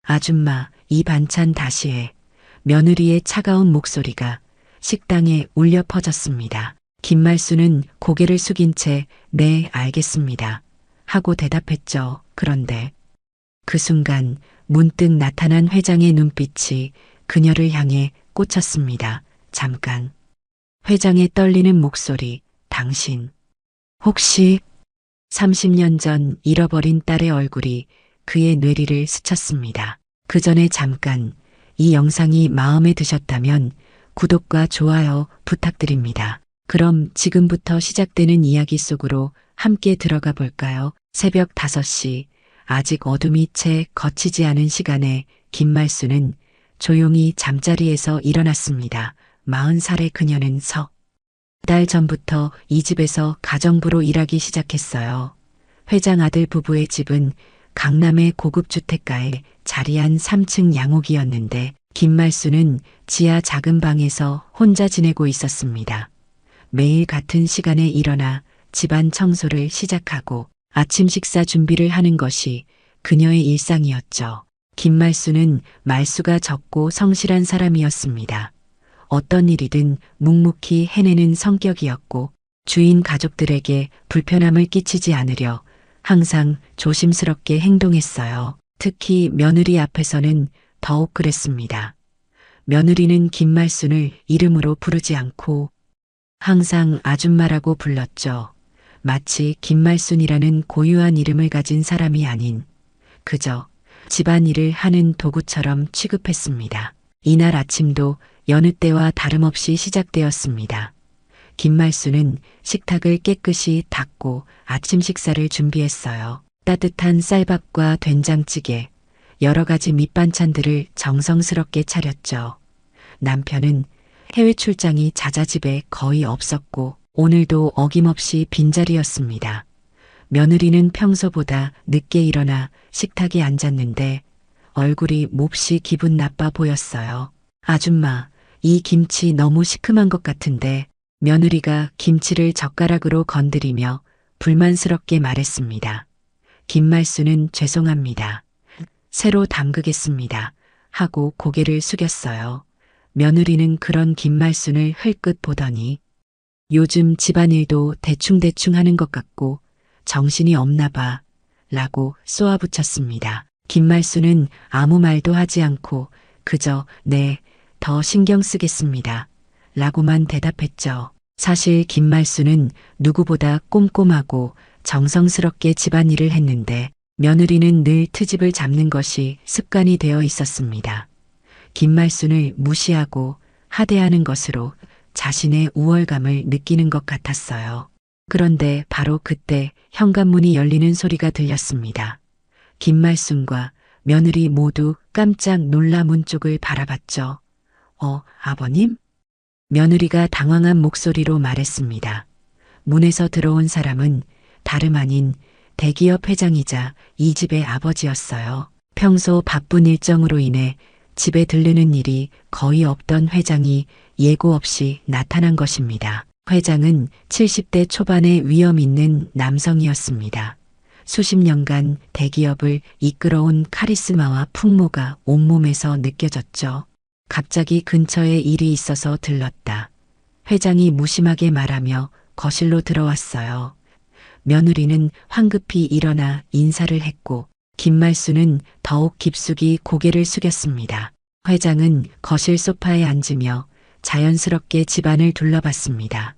아줌마, 이 반찬 다시 해. 며느리의 차가운 목소리가 식당에 울려 퍼졌습니다. 김말수는 고개를 숙인 채 네, 알겠습니다. 하고 대답했죠. 그런데 그 순간 문득 나타난 회장의 눈빛이 그녀를 향해 꽂혔습니다. 잠깐. 회장의 떨리는 목소리, 당신. 혹시 30년 전 잃어버린 딸의 얼굴이 그의 뇌리를 스쳤습니다. 그 전에 잠깐 이 영상이 마음에 드셨다면 구독과 좋아요 부탁드립니다. 그럼 지금부터 시작되는 이야기 속으로 함께 들어가 볼까요? 새벽 5시, 아직 어둠이 채 걷히지 않은 시간에 김말수는 조용히 잠자리에서 일어났습니다. 40살의 그녀는 석 달 전부터 이 집에서 가정부로 일하기 시작했어요. 회장 아들 부부의 집은 강남의 고급 주택가에 자리한 3층 양옥이었는데 김말수는 지하 작은 방에서 혼자 지내고 있었습니다. 매일 같은 시간에 일어나 집안 청소를 시작하고 아침 식사 준비를 하는 것이 그녀의 일상이었죠. 김말수는 말수가 적고 성실한 사람이었습니다. 어떤 일이든 묵묵히 해내는 성격이었고 주인 가족들에게 불편함을 끼치지 않으려 항상 조심스럽게 행동했어요. 특히 며느리 앞에서는 더욱 그랬습니다. 며느리는 김말순을 이름으로 부르지 않고 항상 아줌마라고 불렀죠. 마치 김말순이라는 고유한 이름을 가진 사람이 아닌 그저 집안일을 하는 도구처럼 취급했습니다. 이날 아침도 여느 때와 다름없이 시작되었습니다. 김말수는 식탁을 깨끗이 닦고 아침 식사를 준비했어요. 따뜻한 쌀밥과 된장찌개, 여러 가지 밑반찬들을 정성스럽게 차렸죠. 남편은 해외 출장이 잦아집에 거의 없었고 오늘도 어김없이 빈자리였습니다. 며느리는 평소보다 늦게 일어나 식탁에 앉았는데 얼굴이 몹시 기분 나빠 보였어요. 아줌마, 이 김치 너무 시큼한 것 같은데 며느리가 김치를 젓가락으로 건드리며 불만스럽게 말했습니다. 김말수는 죄송합니다. 새로 담그겠습니다. 하고 고개를 숙였어요. 며느리는 그런 김말순을 흘끗 보더니 요즘 집안일도 대충대충 하는 것 같고 정신이 없나 봐 라고 쏘아붙였습니다. 김말수는 아무 말도 하지 않고 그저 네, 더 신경 쓰겠습니다. 라고만 대답했죠. 사실 김말수는 누구보다 꼼꼼하고 정성스럽게 집안일을 했는데 며느리는 늘 트집을 잡는 것이 습관이 되어 있었습니다. 김말순을 무시하고 하대하는 것으로 자신의 우월감을 느끼는 것 같았어요. 그런데 바로 그때 현관문이 열리는 소리가 들렸습니다. 김말순과 며느리 모두 깜짝 놀라 문 쪽을 바라봤죠. 아버님? 며느리가 당황한 목소리로 말했습니다. 문에서 들어온 사람은 다름 아닌 대기업 회장이자 이 집의 아버지였어요. 평소 바쁜 일정으로 인해 집에 들르는 일이 거의 없던 회장이 예고 없이 나타난 것입니다. 회장은 70대 초반의 위험 있는 남성이었습니다. 수십 년간 대기업을 이끌어온 카리스마와 풍모가 온몸에서 느껴졌죠. 갑자기 근처에 일이 있어서 들렀다. 회장이 무심하게 말하며 거실로 들어왔어요. 며느리는 황급히 일어나 인사를 했고 김말수는 더욱 깊숙이 고개를 숙였습니다. 회장은 거실 소파에 앉으며 자연스럽게 집안을 둘러봤습니다.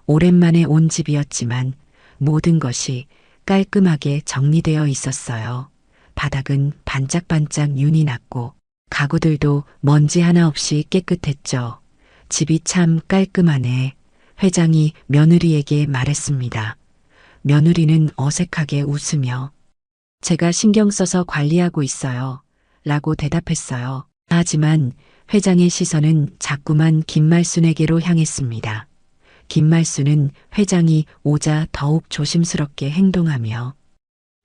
오랜만에 온 집이었지만 모든 것이 깔끔하게 정리되어 있었어요. 바닥은 반짝반짝 윤이 났고 가구들도 먼지 하나 없이 깨끗했죠. 집이 참 깔끔하네. 회장이 며느리에게 말했습니다. 며느리는 어색하게 웃으며 제가 신경 써서 관리하고 있어요. 라고 대답했어요. 하지만 회장의 시선은 자꾸만 김말순에게로 향했습니다. 김말순은 회장이 오자 더욱 조심스럽게 행동하며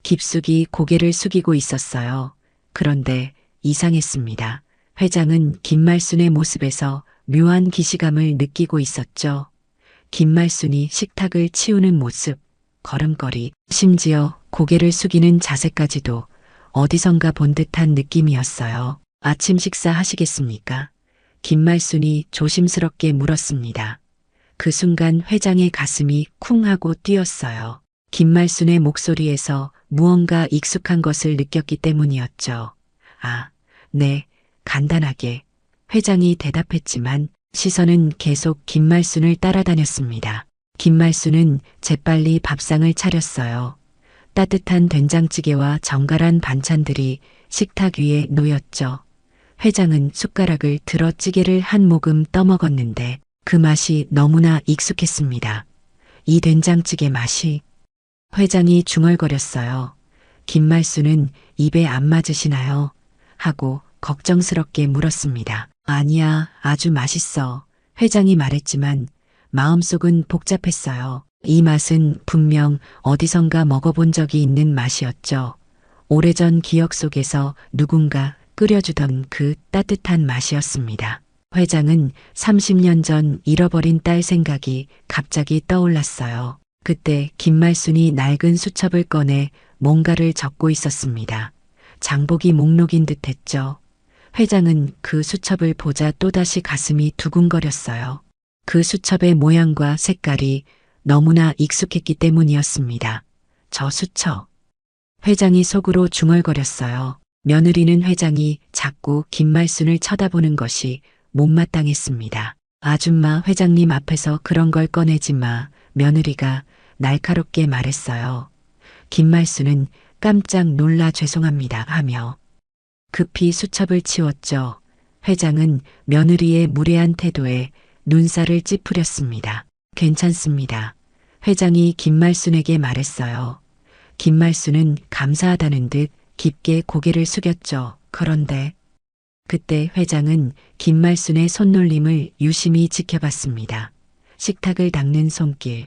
깊숙이 고개를 숙이고 있었어요. 그런데 이상했습니다. 회장은 김말순의 모습에서 묘한 기시감을 느끼고 있었죠. 김말순이 식탁을 치우는 모습, 걸음걸이, 심지어 고개를 숙이는 자세까지도 어디선가 본 듯한 느낌이었어요. 아침 식사 하시겠습니까? 김말순이 조심스럽게 물었습니다. 그 순간 회장의 가슴이 쿵 하고 뛰었어요. 김말순의 목소리에서 무언가 익숙한 것을 느꼈기 때문이었죠. 아, 네, 간단하게. 회장이 대답했지만 시선은 계속 김말순을 따라다녔습니다. 김말순은 재빨리 밥상을 차렸어요. 따뜻한 된장찌개와 정갈한 반찬들이 식탁 위에 놓였죠. 회장은 숟가락을 들어 찌개를 한 모금 떠먹었는데 그 맛이 너무나 익숙했습니다. 이 된장찌개 맛이. 회장이 중얼거렸어요. 김말순은 입에 안 맞으시나요? 하고 걱정스럽게 물었습니다. 아니야, 아주 맛있어. 회장이 말했지만 마음속은 복잡했어요. 이 맛은 분명 어디선가 먹어본 적이 있는 맛이었죠. 오래전 기억 속에서 누군가 끓여주던 그 따뜻한 맛이었습니다. 회장은 30년 전 잃어버린 딸 생각이 갑자기 떠올랐어요. 그때 김말순이 낡은 수첩을 꺼내 뭔가를 적고 있었습니다. 장보기 목록인 듯했죠. 회장은 그 수첩을 보자 또다시 가슴이 두근거렸어요. 그 수첩의 모양과 색깔이 너무나 익숙했기 때문이었습니다. 저 수첩. 회장이 속으로 중얼거렸어요. 며느리는 회장이 자꾸 김말순을 쳐다보는 것이 못마땅했습니다. 아줌마 회장님 앞에서 그런 걸 꺼내지 마. 며느리가 날카롭게 말했어요. 김말순은 깜짝 놀라 죄송합니다 하며 급히 수첩을 치웠죠. 회장은 며느리의 무례한 태도에 눈살을 찌푸렸습니다. 괜찮습니다. 회장이 김말순에게 말했어요. 김말순은 감사하다는 듯 깊게 고개를 숙였죠. 그런데 그때 회장은 김말순의 손놀림을 유심히 지켜봤습니다. 식탁을 닦는 손길,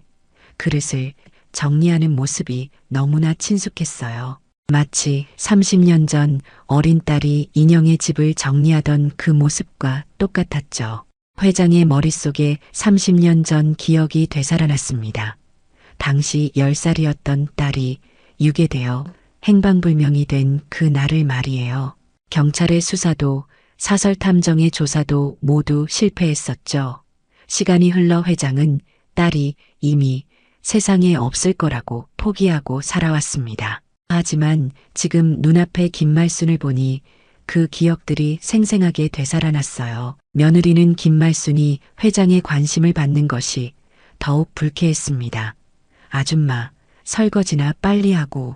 그릇을 정리하는 모습이 너무나 친숙했어요. 마치 30년 전 어린 딸이 인형의 집을 정리하던 그 모습과 똑같았죠. 회장의 머릿속에 30년 전 기억이 되살아났습니다. 당시 10살이었던 딸이 유괴되어 행방불명이 된 그 날을 말이에요. 경찰의 수사도 사설 탐정의 조사도 모두 실패했었죠. 시간이 흘러 회장은 딸이 이미 세상에 없을 거라고 포기하고 살아왔습니다. 하지만 지금 눈앞에 김말순을 보니 그 기억들이 생생하게 되살아났어요. 며느리는 김말순이 회장의 관심을 받는 것이 더욱 불쾌했습니다. 아줌마, 설거지나 빨리 하고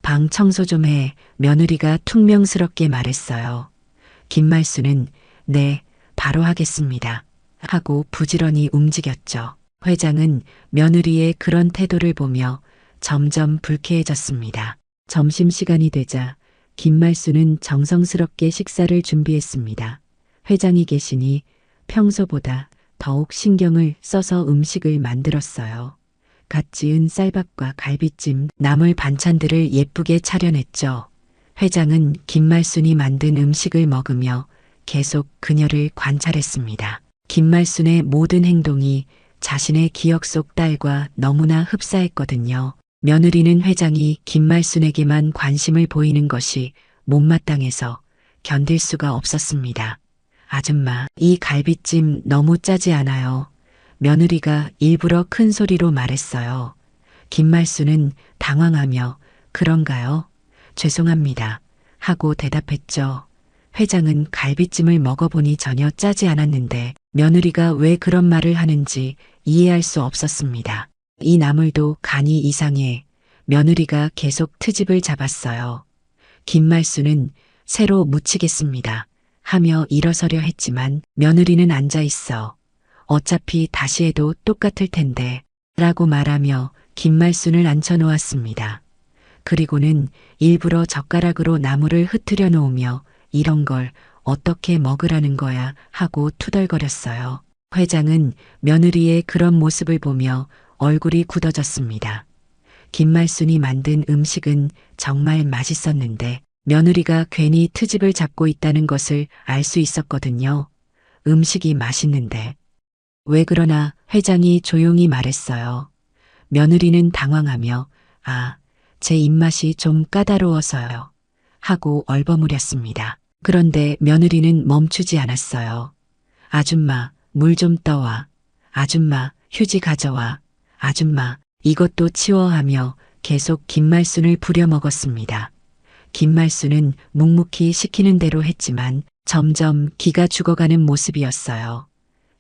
방 청소 좀 해. 며느리가 퉁명스럽게 말했어요. 김말순은 네, 바로 하겠습니다. 하고 부지런히 움직였죠. 회장은 며느리의 그런 태도를 보며 점점 불쾌해졌습니다. 점심시간이 되자 김말순은 정성스럽게 식사를 준비했습니다. 회장이 계시니 평소보다 더욱 신경을 써서 음식을 만들었어요. 갓 지은 쌀밥과 갈비찜, 나물 반찬들을 예쁘게 차려냈죠. 회장은 김말순이 만든 음식을 먹으며 계속 그녀를 관찰했습니다. 김말순의 모든 행동이 자신의 기억 속 딸과 너무나 흡사했거든요. 며느리는 회장이 김말순에게만 관심을 보이는 것이 못마땅해서 견딜 수가 없었습니다. 아줌마, 이 갈비찜 너무 짜지 않아요? 며느리가 일부러 큰 소리로 말했어요. 김말순은 당황하며 그런가요? 죄송합니다. 하고 대답했죠. 회장은 갈비찜을 먹어보니 전혀 짜지 않았는데 며느리가 왜 그런 말을 하는지 이해할 수 없었습니다. 이 나물도 간이 이상해. 며느리가 계속 트집을 잡았어요. 김말순은 새로 무치겠습니다. 하며 일어서려 했지만 며느리는 앉아 있어. 어차피 다시 해도 똑같을 텐데 라고 말하며 김말순을 앉혀놓았습니다. 그리고는 일부러 젓가락으로 나물을 흐트려 놓으며 이런 걸 어떻게 먹으라는 거야 하고 투덜거렸어요. 회장은 며느리의 그런 모습을 보며 얼굴이 굳어졌습니다. 김말순이 만든 음식은 정말 맛있었는데 며느리가 괜히 트집을 잡고 있다는 것을 알 수 있었거든요. 음식이 맛있는데. 왜 그러나 회장이 조용히 말했어요. 며느리는 당황하며 아, 제 입맛이 좀 까다로워서요. 하고 얼버무렸습니다. 그런데 며느리는 멈추지 않았어요. 아줌마, 물 좀 떠와. 아줌마, 휴지 가져와. 아줌마, 이것도 치워 하며 계속 김말순을 부려먹었습니다. 김말순은 묵묵히 시키는 대로 했지만 점점 기가 죽어가는 모습이었어요.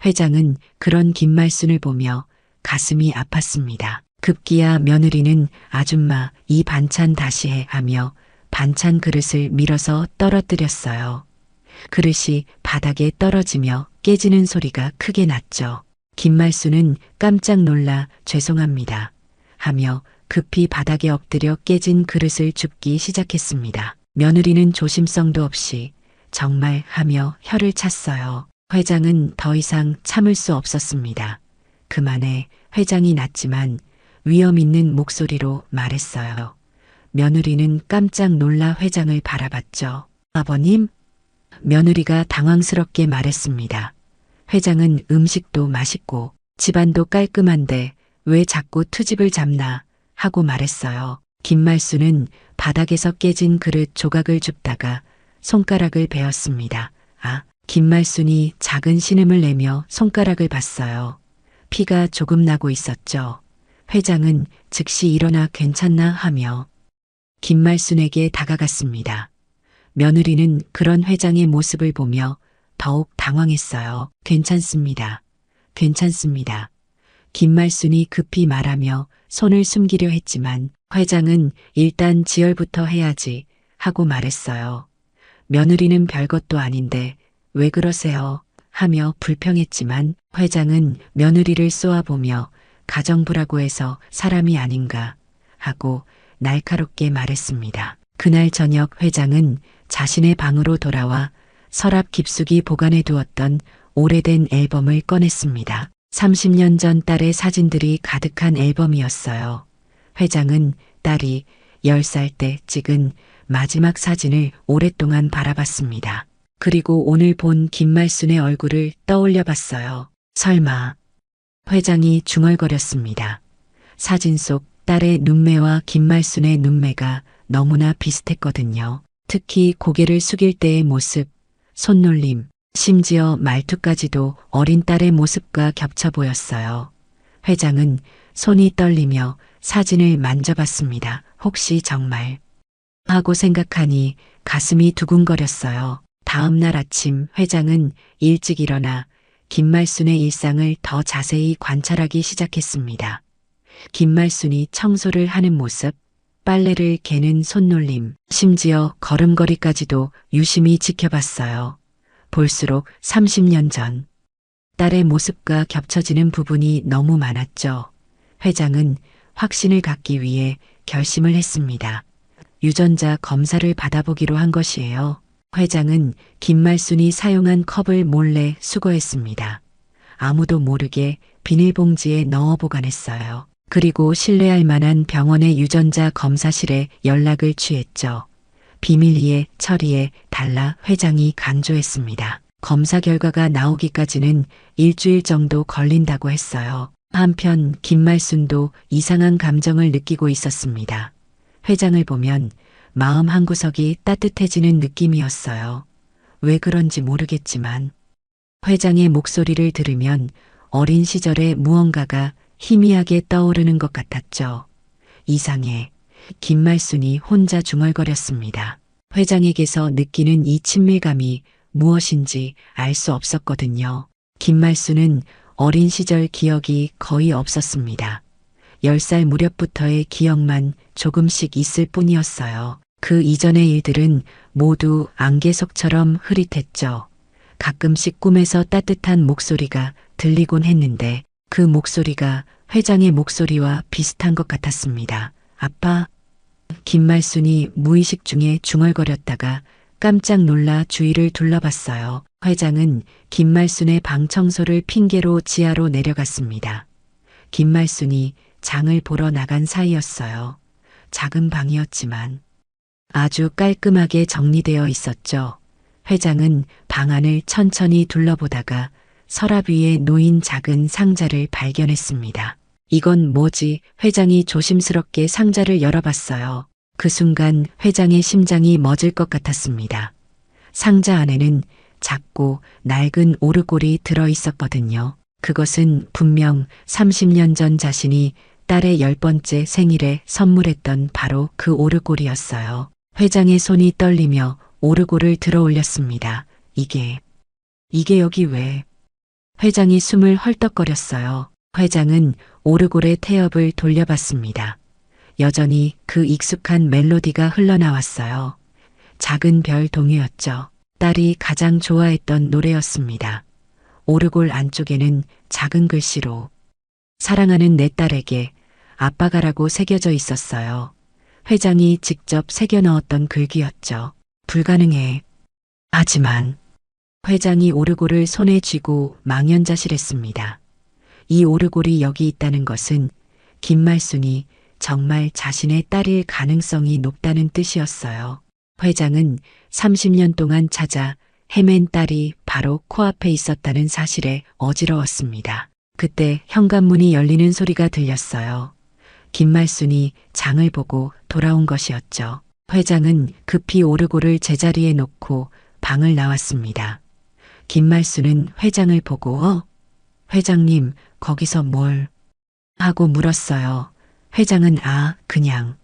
회장은 그런 김말순을 보며 가슴이 아팠습니다. 급기야 며느리는 아줌마, 이 반찬 다시 해 하며 반찬 그릇을 밀어서 떨어뜨렸어요. 그릇이 바닥에 떨어지며 깨지는 소리가 크게 났죠. 김말순은 깜짝 놀라 죄송합니다 하며 급히 바닥에 엎드려 깨진 그릇을 줍기 시작했습니다. 며느리는 조심성도 없이 정말 하며 혀를 찼어요. 회장은 더 이상 참을 수 없었습니다. 그만해. 회장이 낮지만 위험 있는 목소리로 말했어요. 며느리는 깜짝 놀라 회장을 바라봤죠. 아버님? 며느리가 당황스럽게 말했습니다. 회장은 음식도 맛있고 집안도 깔끔한데 왜 자꾸 투집을 잡나 하고 말했어요. 김말순은 바닥에서 깨진 그릇 조각을 줍다가 손가락을 베었습니다. 아, 김말순이 작은 신음을 내며 손가락을 봤어요. 피가 조금 나고 있었죠. 회장은 즉시 일어나 괜찮나 하며 김말순에게 다가갔습니다. 며느리는 그런 회장의 모습을 보며 더욱 당황했어요. 괜찮습니다. 괜찮습니다. 김말순이 급히 말하며 손을 숨기려 했지만 회장은 일단 지혈부터 해야지 하고 말했어요. 며느리는 별것도 아닌데 왜 그러세요? 하며 불평했지만 회장은 며느리를 쏘아보며 가정부라고 해서 사람이 아닌가 하고 날카롭게 말했습니다. 그날 저녁 회장은 자신의 방으로 돌아와 서랍 깊숙이 보관해 두었던 오래된 앨범을 꺼냈습니다. 30년 전 딸의 사진들이 가득한 앨범이었어요. 회장은 딸이 10살 때 찍은 마지막 사진을 오랫동안 바라봤습니다. 그리고 오늘 본 김말순의 얼굴을 떠올려 봤어요. 설마. 회장이 중얼거렸습니다. 사진 속 딸의 눈매와 김말순의 눈매가 너무나 비슷했거든요. 특히 고개를 숙일 때의 모습, 손놀림, 심지어 말투까지도 어린 딸의 모습과 겹쳐 보였어요. 회장은 손이 떨리며 사진을 만져봤습니다. 혹시 정말 하고 생각하니 가슴이 두근거렸어요. 다음 날 아침 회장은 일찍 일어나 김말순의 일상을 더 자세히 관찰하기 시작했습니다. 김말순이 청소를 하는 모습, 빨래를 개는 손놀림, 심지어 걸음걸이까지도 유심히 지켜봤어요. 볼수록 30년 전 딸의 모습과 겹쳐지는 부분이 너무 많았죠. 회장은 확신을 갖기 위해 결심을 했습니다. 유전자 검사를 받아보기로 한 것이에요. 회장은 김말순이 사용한 컵을 몰래 수거했습니다. 아무도 모르게 비닐봉지에 넣어 보관했어요. 그리고 신뢰할 만한 병원의 유전자 검사실에 연락을 취했죠. 비밀리에 처리에 달라 회장이 강조했습니다. 검사 결과가 나오기까지는 일주일 정도 걸린다고 했어요. 한편 김말순도 이상한 감정을 느끼고 있었습니다. 회장을 보면 마음 한구석이 따뜻해지는 느낌이었어요. 왜 그런지 모르겠지만 회장의 목소리를 들으면 어린 시절의 무언가가 희미하게 떠오르는 것 같았죠. 이상해. 김말순이 혼자 중얼거렸습니다. 회장에게서 느끼는 이 친밀감이 무엇인지 알 수 없었거든요. 김말순은 어린 시절 기억이 거의 없었습니다. 10살 무렵부터의 기억만 조금씩 있을 뿐이었어요. 그 이전의 일들은 모두 안개 속처럼 흐릿했죠. 가끔씩 꿈에서 따뜻한 목소리가 들리곤 했는데 그 목소리가 회장의 목소리와 비슷한 것 같았습니다. 아빠. 김말순이 무의식 중에 중얼거렸다가 깜짝 놀라 주위를 둘러봤어요. 회장은 김말순의 방 청소를 핑계로 지하로 내려갔습니다. 김말순이 장을 보러 나간 사이였어요. 작은 방이었지만 아주 깔끔하게 정리되어 있었죠. 회장은 방 안을 천천히 둘러보다가 서랍 위에 놓인 작은 상자를 발견했습니다. 이건 뭐지? 회장이 조심스럽게 상자를 열어봤어요. 그 순간 회장의 심장이 멎을 것 같았습니다. 상자 안에는 작고 낡은 오르골이 들어 있었거든요. 그것은 분명 30년 전 자신이 딸의 10번째 생일에 선물했던 바로 그 오르골이었어요. 회장의 손이 떨리며 오르골을 들어 올렸습니다. 이게 여기 왜? 회장이 숨을 헐떡거렸어요. 회장은 오르골의 태엽을 돌려봤습니다. 여전히 그 익숙한 멜로디가 흘러나왔어요. 작은 별 동요였죠. 딸이 가장 좋아했던 노래였습니다. 오르골 안쪽에는 작은 글씨로 사랑하는 내 딸에게 아빠가라고 새겨져 있었어요. 회장이 직접 새겨 넣었던 글귀였죠. 불가능해. 하지만 회장이 오르골을 손에 쥐고 망연자실했습니다. 이 오르골이 여기 있다는 것은 김말순이 정말 자신의 딸일 가능성이 높다는 뜻이었어요. 회장은 30년 동안 찾아 헤맨 딸이 바로 코앞에 있었다는 사실에 어지러웠습니다. 그때 현관문이 열리는 소리가 들렸어요. 김말순이 장을 보고 돌아온 것이었죠. 회장은 급히 오르골을 제자리에 놓고 방을 나왔습니다. 김말순은 회장을 보고 회장님, 거기서 뭘? 하고 물었어요. 회장은 그냥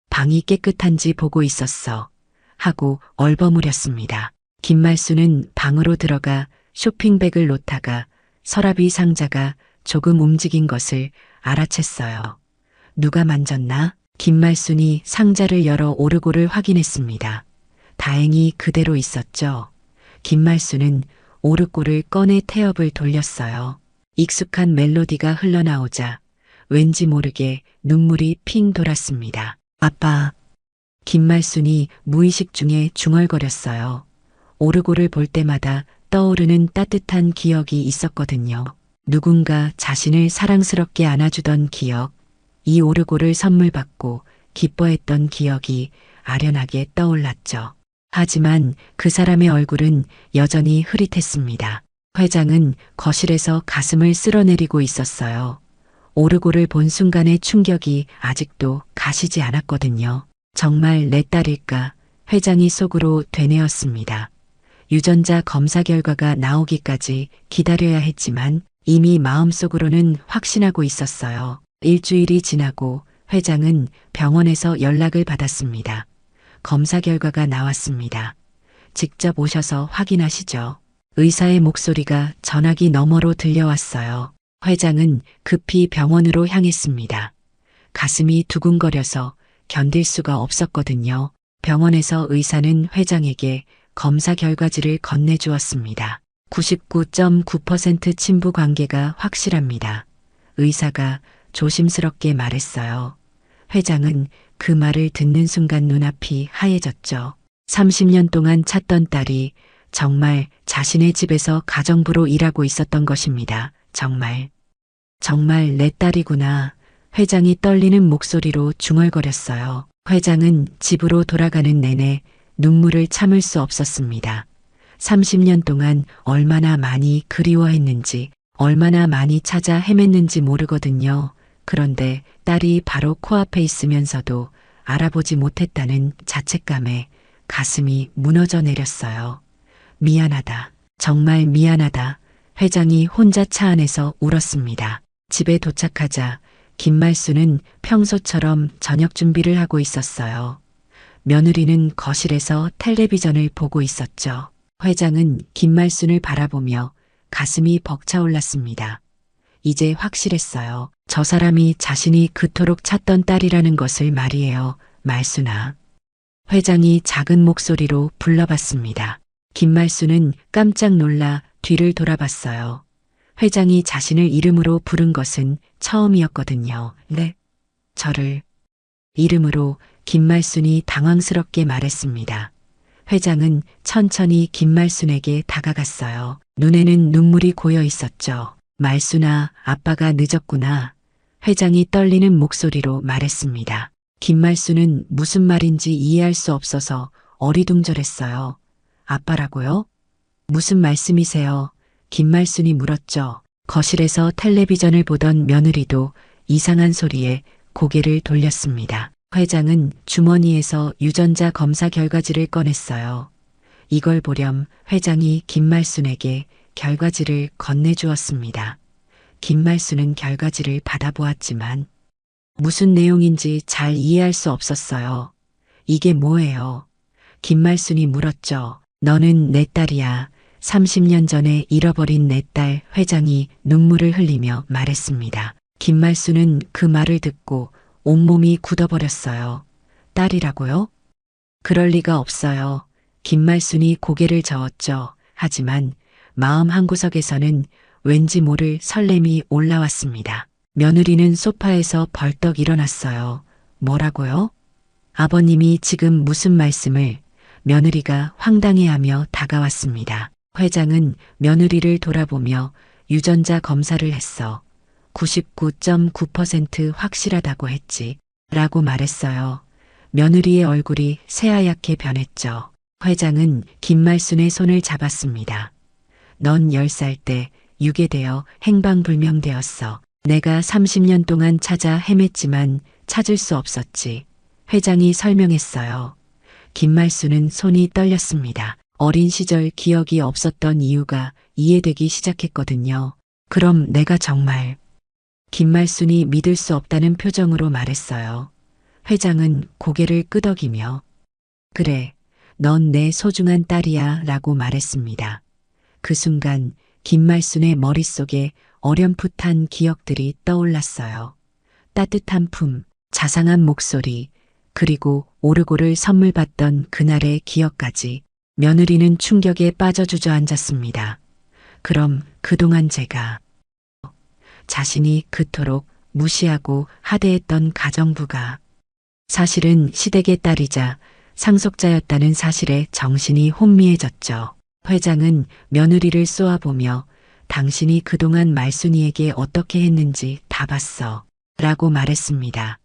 방이 깨끗한지 보고 있었어. 하고 얼버무렸습니다. 김말순은 방으로 들어가 쇼핑백을 놓다가 서랍이 상자가 조금 움직인 것을 알아챘어요. 누가 만졌나? 김말순이 상자를 열어 오르골을 확인했습니다. 다행히 그대로 있었죠. 김말순은 오르골을 꺼내 태엽을 돌렸어요. 익숙한 멜로디가 흘러나오자 왠지 모르게 눈물이 핑 돌았습니다. 아빠. 김말순이 무의식 중에 중얼거렸어요. 오르골을 볼 때마다 떠오르는 따뜻한 기억이 있었거든요. 누군가 자신을 사랑스럽게 안아주던 기억, 이 오르골을 선물 받고 기뻐했던 기억이 아련하게 떠올랐죠. 하지만 그 사람의 얼굴은 여전히 흐릿했습니다. 회장은 거실에서 가슴을 쓸어내리고 있었어요. 오르골을 본 순간의 충격이 아직도 가시지 않았거든요. 정말 내 딸일까? 회장이 속으로 되뇌었습니다. 유전자 검사 결과가 나오기까지 기다려야 했지만 이미 마음속으로는 확신하고 있었어요. 일주일이 지나고 회장은 병원에서 연락을 받았습니다. 검사 결과가 나왔습니다. 직접 오셔서 확인하시죠. 의사의 목소리가 전화기 너머로 들려왔어요. 회장은 급히 병원으로 향했습니다. 가슴이 두근거려서 견딜 수가 없었거든요. 병원에서 의사는 회장에게 검사 결과지를 건네주었습니다. 99.9% 친부 관계가 확실합니다. 의사가 조심스럽게 말했어요. 회장은 그 말을 듣는 순간 눈앞이 하얘졌죠. 30년 동안 찾던 딸이 정말 자신의 집에서 가정부로 일하고 있었던 것입니다. 정말 내 딸이구나. 회장이 떨리는 목소리로 중얼거렸어요. 회장은 집으로 돌아가는 내내 눈물을 참을 수 없었습니다. 30년 동안 얼마나 많이 그리워했는지, 얼마나 많이 찾아 헤맸는지 모르거든요. 그런데 딸이 바로 코앞에 있으면서도 알아보지 못했다는 자책감에 가슴이 무너져 내렸어요. 미안하다. 정말 미안하다. 회장이 혼자 차 안에서 울었습니다. 집에 도착하자 김말순은 평소처럼 저녁 준비를 하고 있었어요. 며느리는 거실에서 텔레비전을 보고 있었죠. 회장은 김말순을 바라보며 가슴이 벅차올랐습니다. 이제 확실했어요. 저 사람이 자신이 그토록 찾던 딸이라는 것을 말이에요. 말순아. 회장이 작은 목소리로 불러봤습니다. 김말순은 깜짝 놀라 뒤를 돌아봤어요. 회장이 자신을 이름으로 부른 것은 처음이었거든요. 네. 저를 이름으로 김말순이 당황스럽게 말했습니다. 회장은 천천히 김말순에게 다가갔어요. 눈에는 눈물이 고여 있었죠. 말순아, 아빠가 늦었구나. 회장이 떨리는 목소리로 말했습니다. 김말순은 무슨 말인지 이해할 수 없어서 어리둥절했어요. 아빠라고요? 무슨 말씀이세요? 김말순이 물었죠. 거실에서 텔레비전을 보던 며느리도 이상한 소리에 고개를 돌렸습니다. 회장은 주머니에서 유전자 검사 결과지를 꺼냈어요. 이걸 보렴 회장이 김말순에게 결과지를 건네주었습니다. 김말순은 결과지를 받아보았지만 무슨 내용인지 잘 이해할 수 없었어요. 이게 뭐예요? 김말순이 물었죠. 너는 내 딸이야. 30년 전에 잃어버린 내 딸. 회장이 눈물을 흘리며 말했습니다. 김말순은 그 말을 듣고 온몸이 굳어버렸어요. 딸이라고요? 그럴 리가 없어요. 김말순이 고개를 저었죠. 하지만 마음 한구석에서는 왠지 모를 설렘이 올라왔습니다. 며느리는 소파에서 벌떡 일어났어요. 뭐라고요? 아버님이 지금 무슨 말씀을? 며느리가 황당해하며 다가왔습니다. 회장은 며느리를 돌아보며 유전자 검사를 했어. 99.9% 확실하다고 했지. 라고 말했어요. 며느리의 얼굴이 새하얗게 변했죠. 회장은 김말순의 손을 잡았습니다. 넌 10살 때 유괴되어 행방불명되었어. 내가 30년 동안 찾아 헤맸지만 찾을 수 없었지. 회장이 설명했어요. 김말순은 손이 떨렸습니다. 어린 시절 기억이 없었던 이유가 이해되기 시작했거든요. 그럼 내가 정말 김말순이 믿을 수 없다는 표정으로 말했어요. 회장은 고개를 끄덕이며 그래, 넌 내 소중한 딸이야 라고 말했습니다. 그 순간 김말순의 머릿속에 어렴풋한 기억들이 떠올랐어요. 따뜻한 품, 자상한 목소리, 그리고 오르골을 선물 받던 그날의 기억까지. 며느리는 충격에 빠져 주저앉았습니다. 그럼 그동안 제가 자신이 그토록 무시하고 하대했던 가정부가 사실은 시댁의 딸이자 상속자였다는 사실에 정신이 혼미해졌죠. 회장은 며느리를 쏘아보며 당신이 그동안 말순이에게 어떻게 했는지 다 봤어. 라고 말했습니다.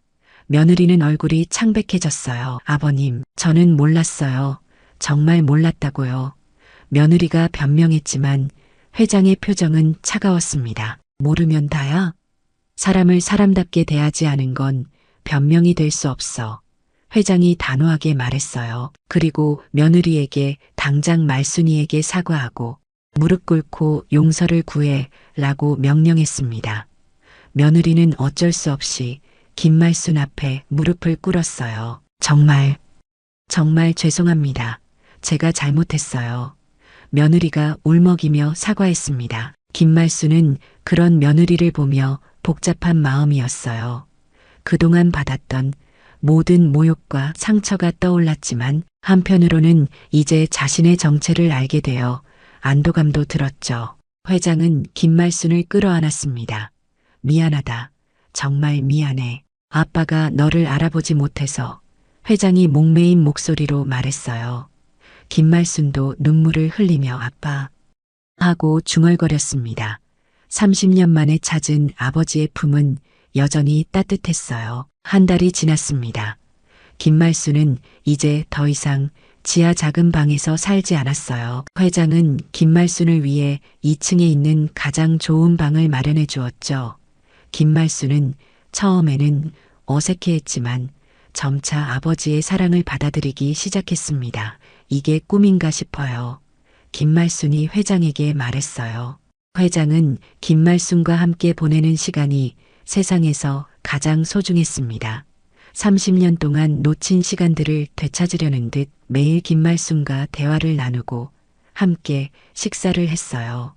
며느리는 얼굴이 창백해졌어요. 아버님, 저는 몰랐어요. 정말 몰랐다고요. 며느리가 변명했지만 회장의 표정은 차가웠습니다. 모르면 다야? 사람을 사람답게 대하지 않은 건 변명이 될 수 없어. 회장이 단호하게 말했어요. 그리고 며느리에게 당장 말순이에게 사과하고 무릎 꿇고 용서를 구해 라고 명령했습니다. 며느리는 어쩔 수 없이 김말순 앞에 무릎을 꿇었어요. 정말 죄송합니다. 제가 잘못했어요. 며느리가 울먹이며 사과했습니다. 김말순은 그런 며느리를 보며 복잡한 마음이었어요. 그동안 받았던 모든 모욕과 상처가 떠올랐지만 한편으로는 이제 자신의 정체를 알게 되어 안도감도 들었죠. 회장은 김말순을 끌어안았습니다. 미안하다. 정말 미안해. 아빠가 너를 알아보지 못해서. 회장이 목매인 목소리로 말했어요. 김말순도 눈물을 흘리며 아빠 하고 중얼거렸습니다. 30년 만에 찾은 아버지의 품은 여전히 따뜻했어요. 한 달이 지났습니다. 김말순은 이제 더 이상 지하 작은 방에서 살지 않았어요. 회장은 김말순을 위해 2층에 있는 가장 좋은 방을 마련해 주었죠. 김말순은 처음에는 어색해했지만 점차 아버지의 사랑을 받아들이기 시작했습니다. 이게 꿈인가 싶어요. 김말순이 회장에게 말했어요. 회장은 김말순과 함께 보내는 시간이 세상에서 가장 소중했습니다. 30년 동안 놓친 시간들을 되찾으려는 듯 매일 김말순과 대화를 나누고 함께 식사를 했어요.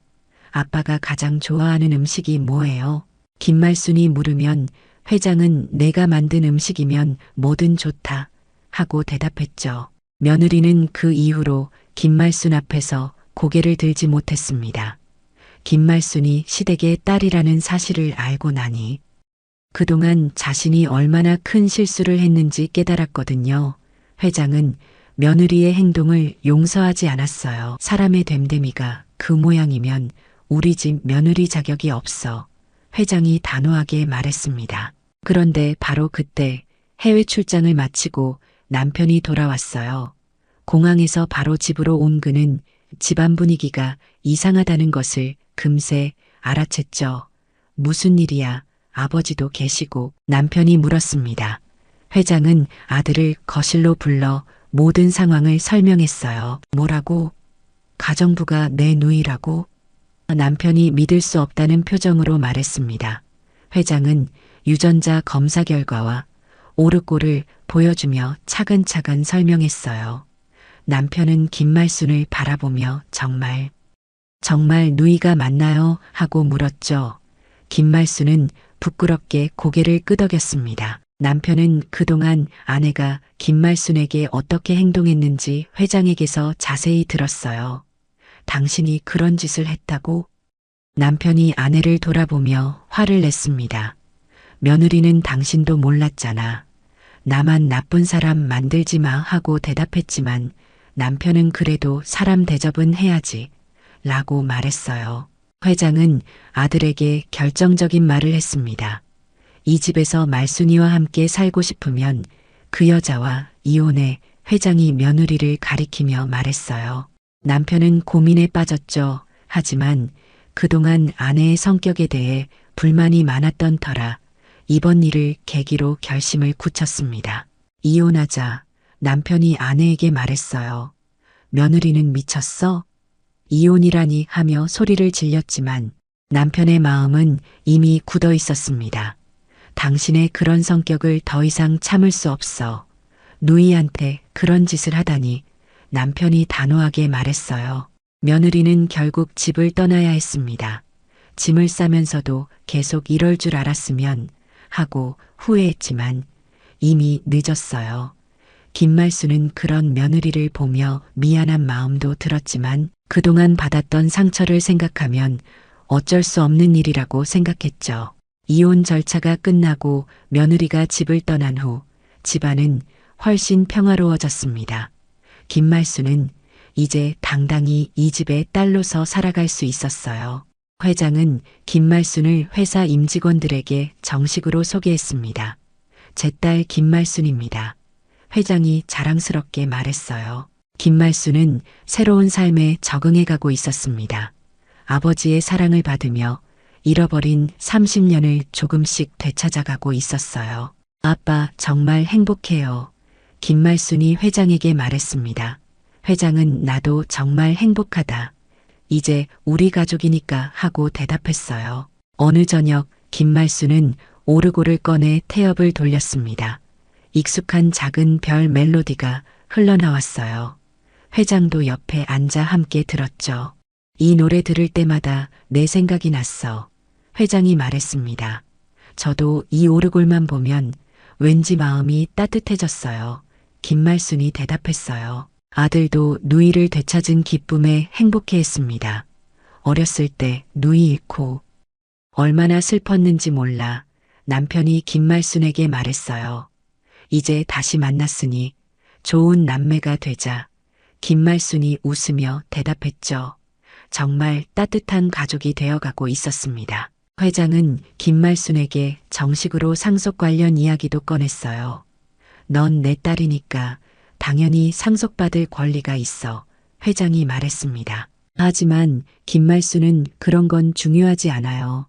아빠가 가장 좋아하는 음식이 뭐예요? 김말순이 물으면 회장은 내가 만든 음식이면 뭐든 좋다 하고 대답했죠. 며느리는 그 이후로 김말순 앞에서 고개를 들지 못했습니다. 김말순이 시댁의 딸이라는 사실을 알고 나니 그동안 자신이 얼마나 큰 실수를 했는지 깨달았거든요. 회장은 며느리의 행동을 용서하지 않았어요. 사람의 됨됨이가 그 모양이면 우리 집 며느리 자격이 없어. 회장이 단호하게 말했습니다. 그런데 바로 그때 해외 출장을 마치고 남편이 돌아왔어요. 공항에서 바로 집으로 온 그는 집안 분위기가 이상하다는 것을 금세 알아챘죠. 무슨 일이야? 아버지도 계시고 남편이 물었습니다. 회장은 아들을 거실로 불러 모든 상황을 설명했어요. 뭐라고? 가정부가 내 누이라고? 남편이 믿을 수 없다는 표정으로 말했습니다. 회장은 유전자 검사 결과와 오르골을 보여주며 차근차근 설명했어요. 남편은 김말순을 바라보며 정말 누이가 맞나요? 하고 물었죠. 김말순은 부끄럽게 고개를 끄덕였습니다. 남편은 그동안 아내가 김말순에게 어떻게 행동했는지 회장에게서 자세히 들었어요. 당신이 그런 짓을 했다고? 남편이 아내를 돌아보며 화를 냈습니다. 며느리는 당신도 몰랐잖아. 나만 나쁜 사람 만들지 마 하고 대답했지만 남편은 그래도 사람 대접은 해야지 라고 말했어요. 회장은 아들에게 결정적인 말을 했습니다. 이 집에서 말순이와 함께 살고 싶으면 그 여자와 이혼해. 회장이 며느리를 가리키며 말했어요. 남편은 고민에 빠졌죠. 하지만 그동안 아내의 성격에 대해 불만이 많았던 터라 이번 일을 계기로 결심을 굳혔습니다. 이혼하자. 남편이 아내에게 말했어요. 며느리는 미쳤어? 이혼이라니 하며 소리를 질렸지만 남편의 마음은 이미 굳어 있었습니다. 당신의 그런 성격을 더 이상 참을 수 없어. 누이한테 그런 짓을 하다니. 남편이 단호하게 말했어요. 며느리는 결국 집을 떠나야 했습니다. 짐을 싸면서도 계속 이럴 줄 알았으면 하고 후회했지만 이미 늦었어요. 김말순은 그런 며느리를 보며 미안한 마음도 들었지만 그동안 받았던 상처를 생각하면 어쩔 수 없는 일이라고 생각했죠. 이혼 절차가 끝나고 며느리가 집을 떠난 후 집안은 훨씬 평화로워졌습니다. 김말순은 이제 당당히 이 집의 딸로서 살아갈 수 있었어요. 회장은 김말순을 회사 임직원들에게 정식으로 소개했습니다. 제 딸 김말순입니다. 회장이 자랑스럽게 말했어요. 김말순은 새로운 삶에 적응해가고 있었습니다. 아버지의 사랑을 받으며 잃어버린 30년을 조금씩 되찾아가고 있었어요. 아빠 정말 행복해요. 김말순이 회장에게 말했습니다. 회장은 나도 정말 행복하다. 이제 우리 가족이니까 하고 대답했어요. 어느 저녁 김말순은 오르골을 꺼내 태엽을 돌렸습니다. 익숙한 작은 별 멜로디가 흘러나왔어요. 회장도 옆에 앉아 함께 들었죠. 이 노래 들을 때마다 내 생각이 났어. 회장이 말했습니다. 저도 이 오르골만 보면 왠지 마음이 따뜻해졌어요. 김말순이 대답했어요. 아들도 누이를 되찾은 기쁨에 행복해했습니다. 어렸을 때 누이 잃고 얼마나 슬펐는지 몰라. 남편이 김말순에게 말했어요. 이제 다시 만났으니 좋은 남매가 되자. 김말순이 웃으며 대답했죠. 정말 따뜻한 가족이 되어가고 있었습니다. 회장은 김말순에게 정식으로 상속 관련 이야기도 꺼냈어요. 넌 내 딸이니까 당연히 상속받을 권리가 있어. 회장이 말했습니다. 하지만 김말순은 그런 건 중요하지 않아요.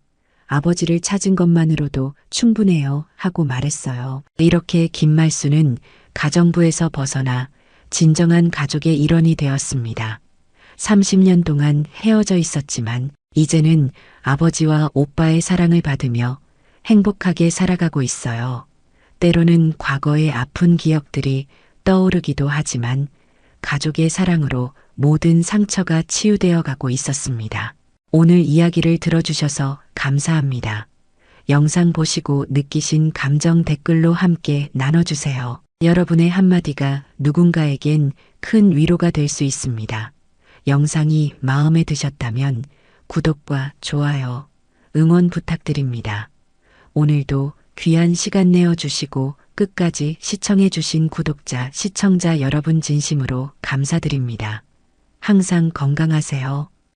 아버지를 찾은 것만으로도 충분해요. 하고 말했어요. 이렇게 김말순은 가정부에서 벗어나 진정한 가족의 일원이 되었습니다. 30년 동안 헤어져 있었지만 이제는 아버지와 오빠의 사랑을 받으며 행복하게 살아가고 있어요. 때로는 과거의 아픈 기억들이 떠오르기도 하지만 가족의 사랑으로 모든 상처가 치유되어 가고 있었습니다. 오늘 이야기를 들어주셔서 감사합니다. 영상 보시고 느끼신 감정 댓글로 함께 나눠주세요. 여러분의 한마디가 누군가에겐 큰 위로가 될 수 있습니다. 영상이 마음에 드셨다면 구독과 좋아요, 응원 부탁드립니다. 오늘도 귀한 시간 내어주시고 끝까지 시청해주신 구독자, 시청자 여러분 진심으로 감사드립니다. 항상 건강하세요.